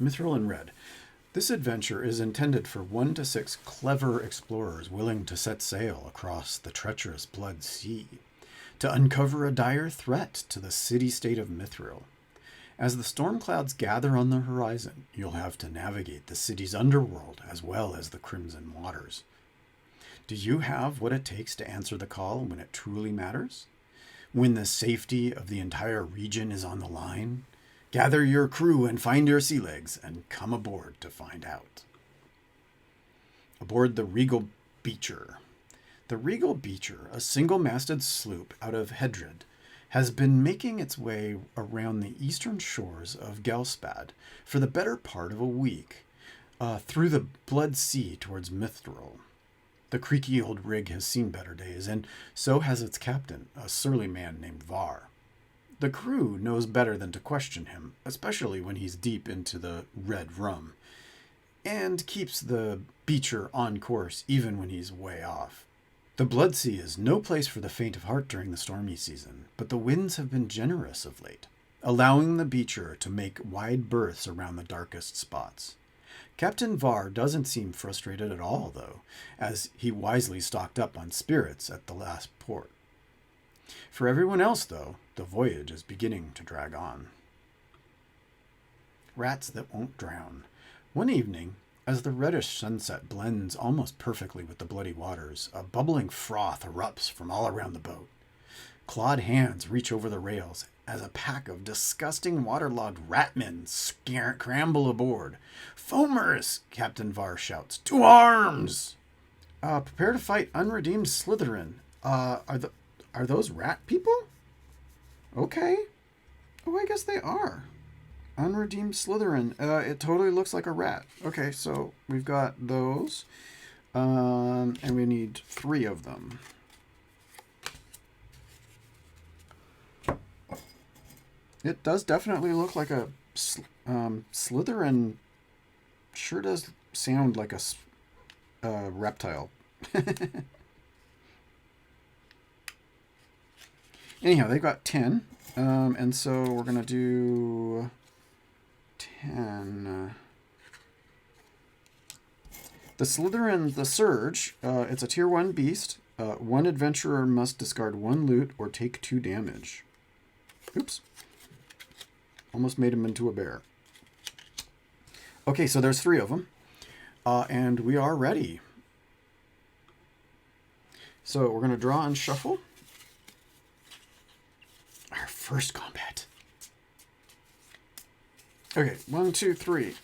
Mithril in red. This adventure is intended for 1 to 6 clever explorers willing to set sail across the treacherous Blood Sea to uncover a dire threat to the city-state of Mithril. As the storm clouds gather on the horizon, you'll have to navigate the city's underworld as well as the Crimson Waters. Do you have what it takes to answer the call when it truly matters? When the safety of the entire region is on the line? Gather your crew and find your sea legs and come aboard to find out. Aboard the Regal Beecher. The Regal Beecher, a single-masted sloop out of Hedred, has been making its way around the eastern shores of Gelspad for the better part of a week, through the Blood Sea towards Mithril. The creaky old rig has seen better days, and so has its captain, a surly man named Var. The crew knows better than to question him, especially when he's deep into the red rum, and keeps the Beecher on course even when he's way off. The Blood Sea is no place for the faint of heart during the stormy season, but the winds have been generous of late, allowing the Beecher to make wide berths around the darkest spots. Captain Var doesn't seem frustrated at all, though, as he wisely stocked up on spirits at the last port. For everyone else, though, the voyage is beginning to drag on. Rats that won't drown. One evening, as the reddish sunset blends almost perfectly with the bloody waters, a bubbling froth erupts from all around the boat. Clawed hands reach over the rails as a pack of disgusting waterlogged ratmen scramble aboard. "Foamers!" Captain Var shouts. "To arms!" Prepare to fight unredeemed Slytherin. Are those rat people? Okay. Oh, I guess they are. Unredeemed Slytherin. It totally looks like a rat. Okay, so we've got those. And we need 3 of them. It does definitely look like a Slytherin. Sure does sound like a reptile. Anyhow, they've got 10. And so we're going to do 10. The Slytherin, the Surge, it's a tier 1 beast. 1 adventurer must discard 1 loot or take 2 damage. Oops. Almost made him into a bear. Okay, so there's 3 of them. And we are ready. So we're going to draw and shuffle. Our first combat. Okay, 1, 2, 3.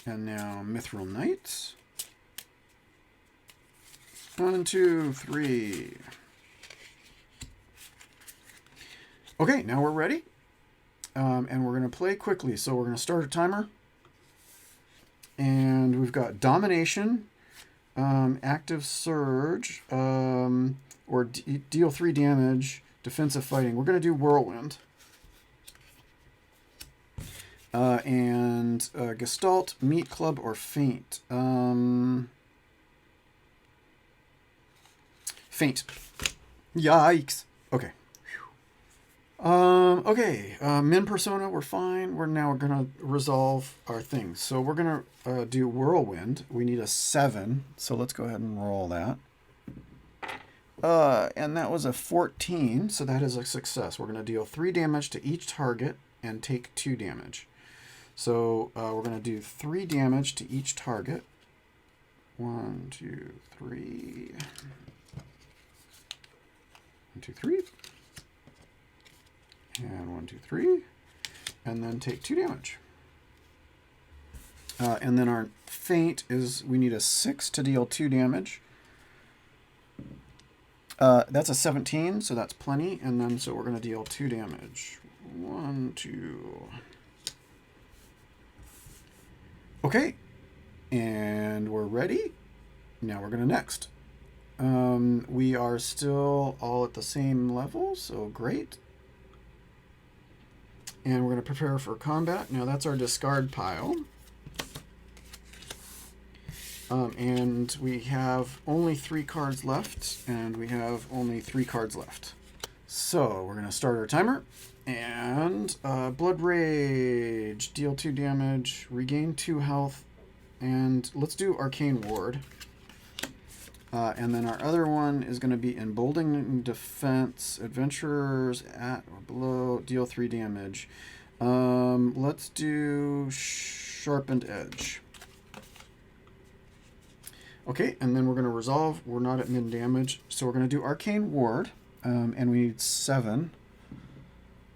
And now Mithril Knights. 1, 2, 3. Okay, now we're ready. And we're going to play quickly. So we're going to start a timer. And we've got Domination, Active Surge, or deal 3 damage, Defensive Fighting. We're going to do Whirlwind. And Gestalt, Meat Club, or Faint. Faint. Yikes. Okay. Okay, Min Persona, we're fine. We're now going to resolve our things. So we're going to do Whirlwind. We need a 7, so let's go ahead and roll that. And that was a 14, so that is a success. We're going to deal 3 damage to each target and take 2 damage. So we're going to do 3 damage to each target. 1, 2, 3. 1, 2, 3. And 1, 2, 3. And then take 2 damage. And then our Faint is, we need a 6 to deal 2 damage. That's a 17, so that's plenty. And then, so we're going to deal 2 damage. 1, 2. Okay. And we're ready. Now we're going to next. We are still all at the same level, so great. And we're going to prepare for combat. Now that's our discard pile. And we have only 3 cards left, and we have only 3 cards left. So we're going to start our timer, And Blood Rage, deal 2 damage, regain 2 health, and let's do Arcane Ward. And then our other one is going to be Emboldening Defense, Adventurers at or below, deal 3 damage. Let's do Sharpened Edge. Okay, and then we're going to resolve. We're not at min damage, so we're going to do Arcane Ward, and we need 7.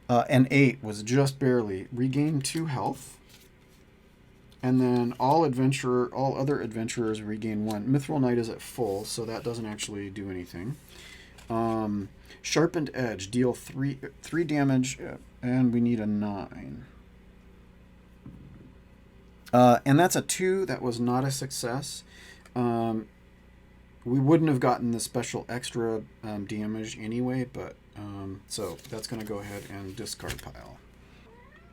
And 8 was just barely. Regain 2 health. And then all other adventurers regain 1. Mithril Knight is at full, so that doesn't actually do anything. Sharpened Edge, deal 3 damage, and we need a 9. And that's a 2. That was not a success. We wouldn't have gotten the special extra damage anyway, but so that's going to go ahead and discard pile.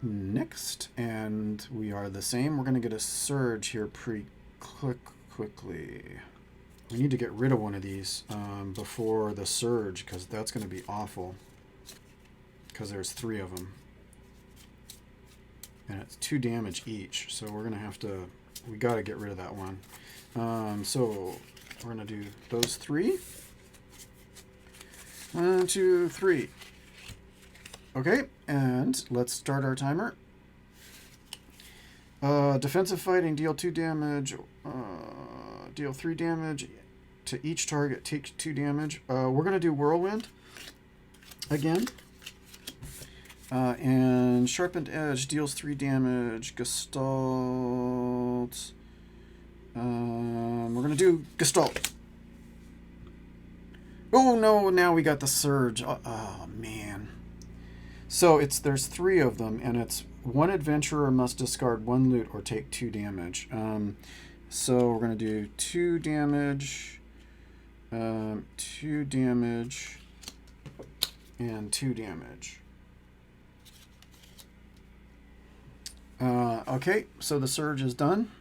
Next, and we are the same. We're going to get a surge here pretty quickly. We need to get rid of one of these before the surge, because that's going to be awful. Because there's 3 of them. And it's 2 damage each, so we're going to have to... We got to get rid of that one. So we're going to do those 3. 1, 2, 3. Okay, and let's start our timer. Defensive fighting, deal 2 damage, deal 3 damage to each target, take 2 damage. We're going to do Whirlwind again. And Sharpened Edge deals 3 damage. Gestalt. We're going to do Gestalt. Oh no, now we got the surge. Oh man. So there's 3 of them, and it's 1 adventurer must discard 1 loot or take 2 damage. So we're going to do 2 damage, 2 damage, and 2 damage. Okay, so the surge is done.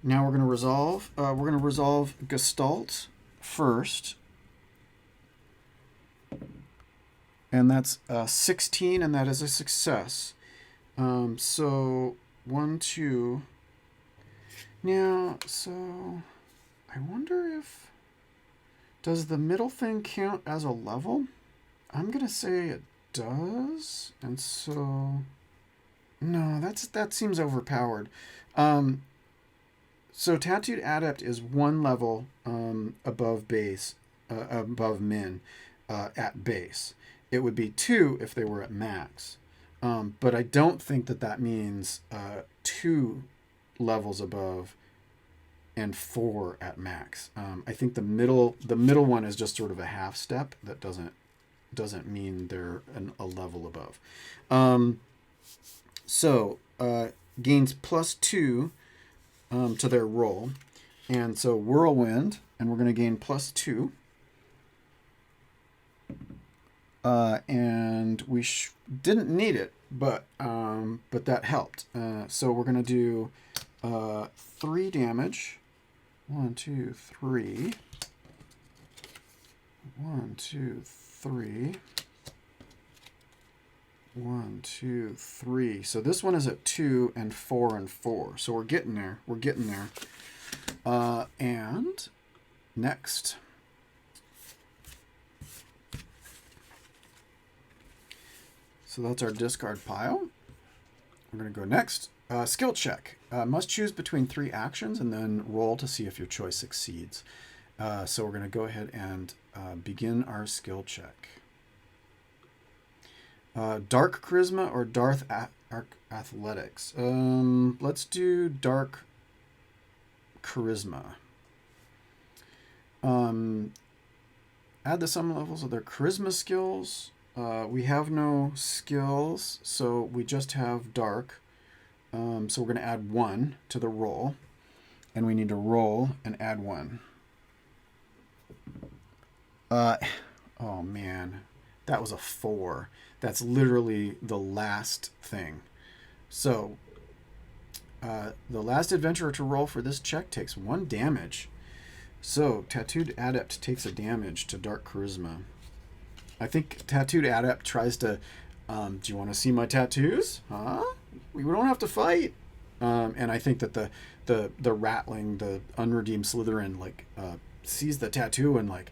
Now we're going to resolve. We're going to resolve Gestalt first. And that's 16, and that is a success. So 1, 2. Now, so I wonder if... Does the middle thing count as a level? I'm going to say it does. And so... No, that seems overpowered. So Tattooed Adept is 1 level above base, above min at base. It would be 2 if they were at max. But I don't think that means 2 levels above and 4 at max. I think the middle one is just sort of a half step. That doesn't mean they're a level above. So gains +2 to their roll. And so Whirlwind, and we're going to gain +2. And we didn't need it, but that helped. So we're going to do 3 damage. 1, 2, 3. 1, 2, 3. 1, 2, 3. So this one is at 2 and 4 and 4. So we're getting there. We're getting there. And next. So that's our discard pile. We're going to go next. Skill check. Must choose between 3 actions and then roll to see if your choice succeeds. So we're going to go ahead and begin our skill check. Dark Charisma or Dark Athletics? Let's do Dark Charisma. Add the sum levels of their Charisma skills. We have no skills, so we just have Dark. So we're going to add 1 to the roll. And we need to roll and add 1. Oh man, that was a 4. That's literally the last thing. So the last adventurer to roll for this check takes 1 damage. So Tattooed Adept takes a damage to Dark Charisma. I think Tattooed Adept tries to, do you want to see my tattoos? Huh? We don't have to fight. And I think that the ratling, the unredeemed Slytherin, like sees the tattoo and like,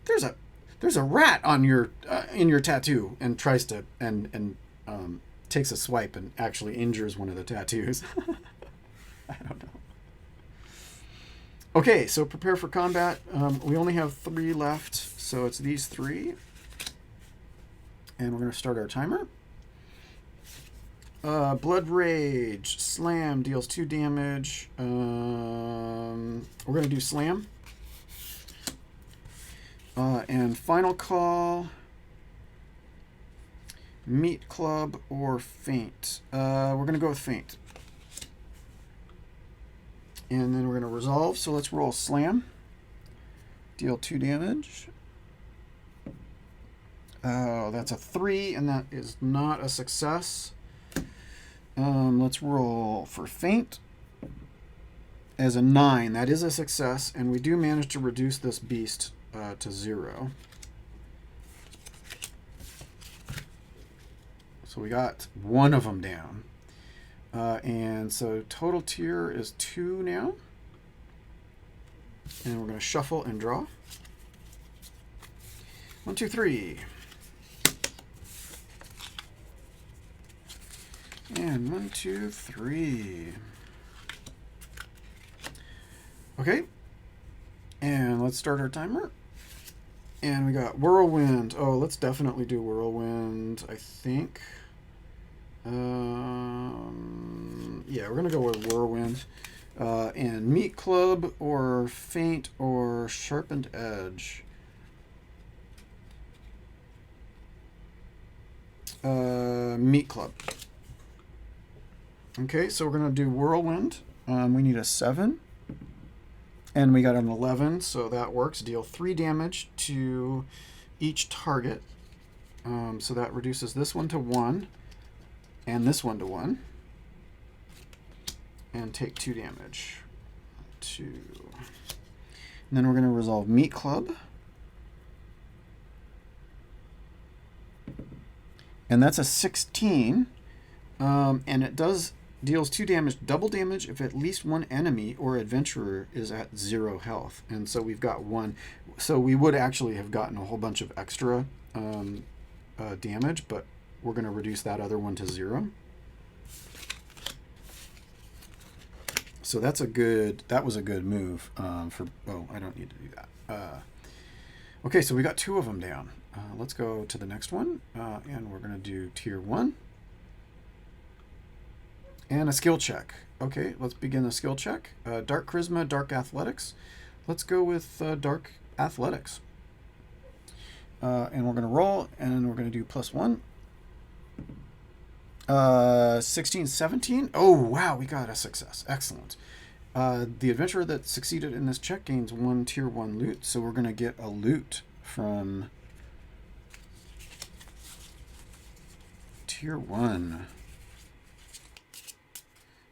there's a rat on your in your tattoo, and tries to and takes a swipe and actually injures one of the tattoos. I don't know. Okay, so prepare for combat. We only have 3 left, so it's these 3. And we're going to start our timer. Blood Rage. Slam deals 2 damage. We're going to do Slam. And Final Call. Meat Club or Faint. We're going to go with Faint. And then we're going to resolve. So let's roll Slam. Deal 2 damage. Oh, that's a 3, and that is not a success. Let's roll for Faint. As a 9, that is a success, and we do manage to reduce this beast to 0. So we got one of them down. And so total tier is 2 now. And we're going to shuffle and draw. 1, 2, 3. And 1, 2, 3. Okay. And let's start our timer. And we got Whirlwind. Oh, let's definitely do Whirlwind, I think. Yeah, we're going to go with Whirlwind. And Meat Club or Faint or Sharpened Edge. Meat Club. Okay, so we're going to do Whirlwind. We need a 7. And we got an 11, so that works. Deal 3 damage to each target. So that reduces this one to 1. And this one to 1. And take 2 damage. 2. And then we're going to resolve Meat Club. And that's a 16. And it deals 2 damage, double damage if at least one enemy or adventurer is at 0 health. And so we've got 1. So we would actually have gotten a whole bunch of extra damage, but we're going to reduce that other one to 0. So that was a good move for, oh, I don't need to do that. Okay, so we got 2 of them down. Let's go to the next one, and we're going to do tier 1. And a skill check. Okay, let's begin the skill check. Dark Charisma, Dark Athletics. Let's go with Dark Athletics. And we're going to roll, and we're going to do +1. 16, 17. Oh, wow, we got a success. Excellent. The adventurer that succeeded in this check gains 1 tier 1 loot. So we're going to get a loot from tier 1.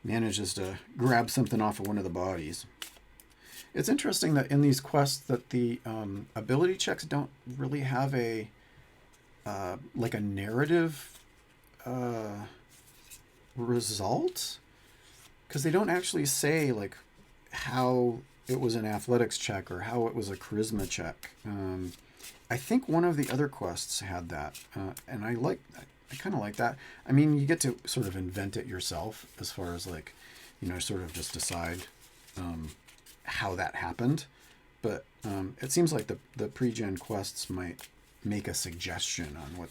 Manages to grab something off of one of the bodies. It's interesting that in these quests that the ability checks don't really have a like a narrative result, because they don't actually say like how it was an athletics check or how it was a charisma check. I think one of the other quests had that, and I kind of like that. I mean, you get to sort of invent it yourself as far as like, sort of just decide how that happened. But it seems like the pre-gen quests might make a suggestion on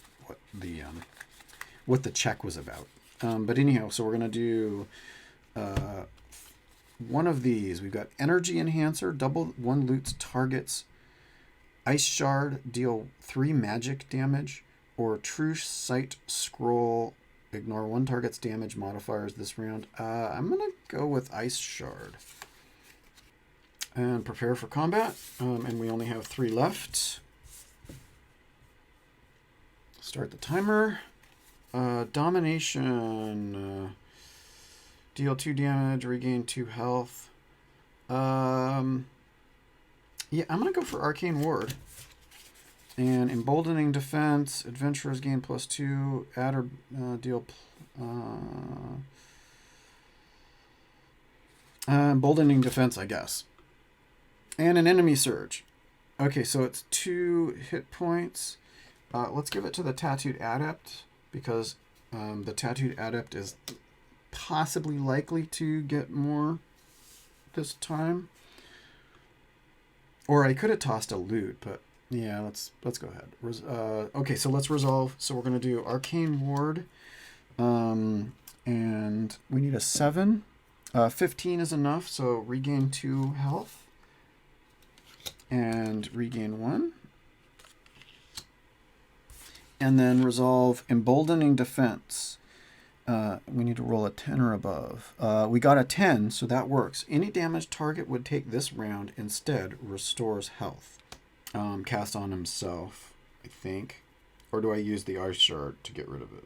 what the check was about. But anyhow, so we're going to do one of these. We've got Energy Enhancer, double 1 loot's targets. Ice Shard, deal 3 magic damage. Or True Sight Scroll, ignore 1 target's damage modifiers this round. I'm going to go with Ice Shard. And prepare for combat. And we only have 3 left. Start the timer. Domination. Deal 2 damage, regain 2 health. Yeah, I'm going to go for Arcane Ward. And emboldening defense, adventurers gain +2, add or deal. Emboldening defense, I guess. And an enemy surge. Okay, so it's 2 hit points. Let's give it to the Tattooed Adept, because the Tattooed Adept is possibly likely to get more this time. Or I could have tossed a loot, but yeah, let's go ahead. Okay, so let's resolve. So we're going to do Arcane Ward. And we need a 7. 15 is enough, so regain 2 health. And regain 1. And then resolve Emboldening Defense. We need to roll a 10 or above. We got a 10, so that works. Any damage target would take this round instead restores health. Cast on himself, I think. Or do I use the Ice Shard to get rid of it?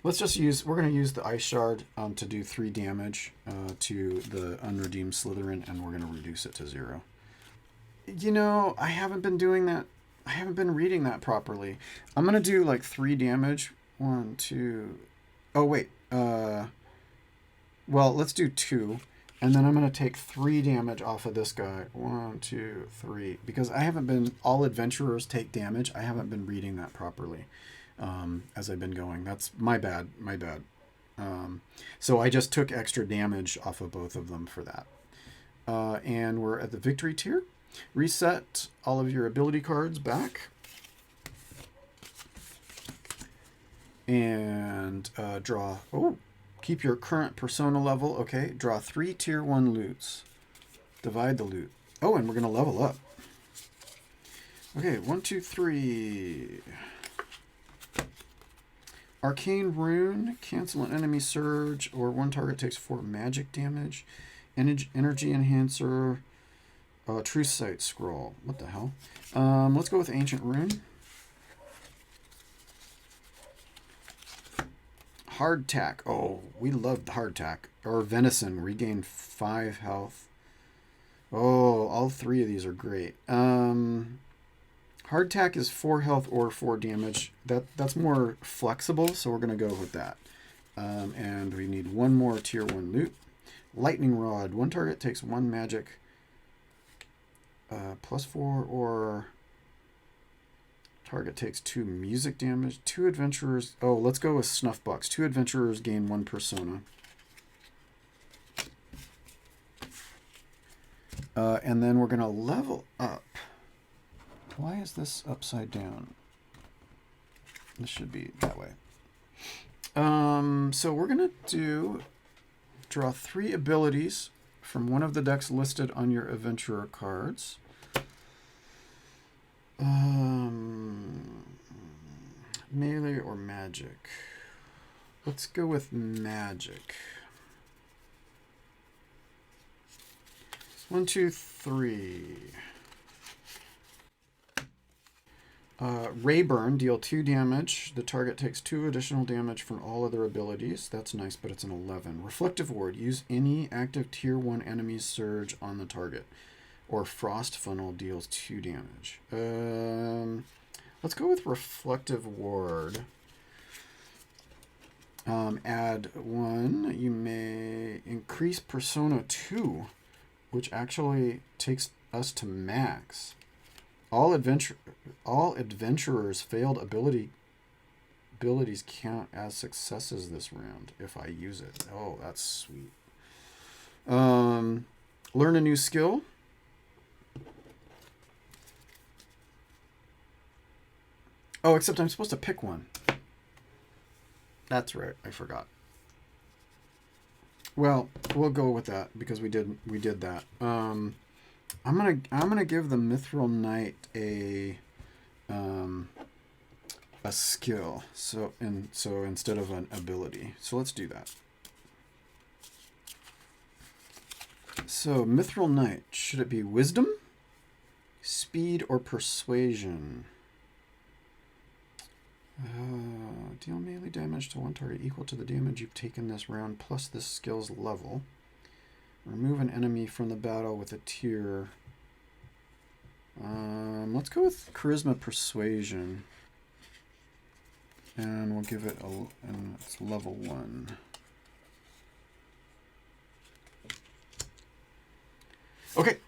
Let's just use... We're going to use the Ice Shard to do 3 damage to the Unredeemed Slytherin, and we're going to reduce it to 0. You know, I haven't been doing that. I haven't been reading that properly. I'm going to do like 3 damage. 1, 2... Oh, wait. Well, let's do 2. And then I'm going to take 3 damage off of this guy. 1, 2, 3. Because I haven't been... All adventurers take damage. I haven't been reading that properly as I've been going. That's my bad. My bad. So I just took extra damage off of both of them for that. And we're at the victory tier. Reset all of your ability cards back. And draw... Oh, keep your current persona level. Okay, draw 3 tier 1 loots. Divide the loot. Oh, and we're going to level up. Okay, 1, 2, 3. Arcane Rune. Cancel an enemy surge, or one target takes 4 magic damage. Energy Enhancer. Truth Sight Scroll. What the hell? Let's go with Ancient Rune. Hardtack. Oh, we love hardtack. Or venison. Regain 5 health. Oh, all 3 of these are great. Hardtack is 4 health or 4 damage. That's more flexible, so we're going to go with that. And we need 1 more tier 1 loot. Lightning Rod. One target takes 1 magic +4, or target takes 2 music damage. 2 adventurers. Oh, let's go with Snuffbox. 2 adventurers gain 1 persona. And then we're going to level up. Why is this upside down? This should be that way. So we're going to draw 3 abilities from one of the decks listed on your adventurer cards. Melee or magic? Let's go with magic. 1, 2, 3. Rayburn, deal 2 damage. The target takes 2 additional damage from all other abilities. That's nice, but it's an 11. Reflective Ward, use any active tier 1 enemy's surge on the target. Or Frost Funnel deals 2 damage. Let's go with Reflective Ward. Add 1. You may increase Persona 2, which actually takes us to max. All adventurers' failed abilities count as successes this round if I use it. Oh, that's sweet. Learn a new skill. Oh, except I'm supposed to pick one. That's right. I forgot. Well, we'll go with that because we did that. I'm gonna give the Mithril Knight a skill. So instead of an ability. So let's do that. So Mithril Knight, should it be Wisdom, Speed, or Persuasion? Deal melee damage to one target equal to the damage you've taken this round plus this skill's level. Remove an enemy from the battle with a tier Let's go with Charisma Persuasion. And we'll give it and it's level 1. Okay,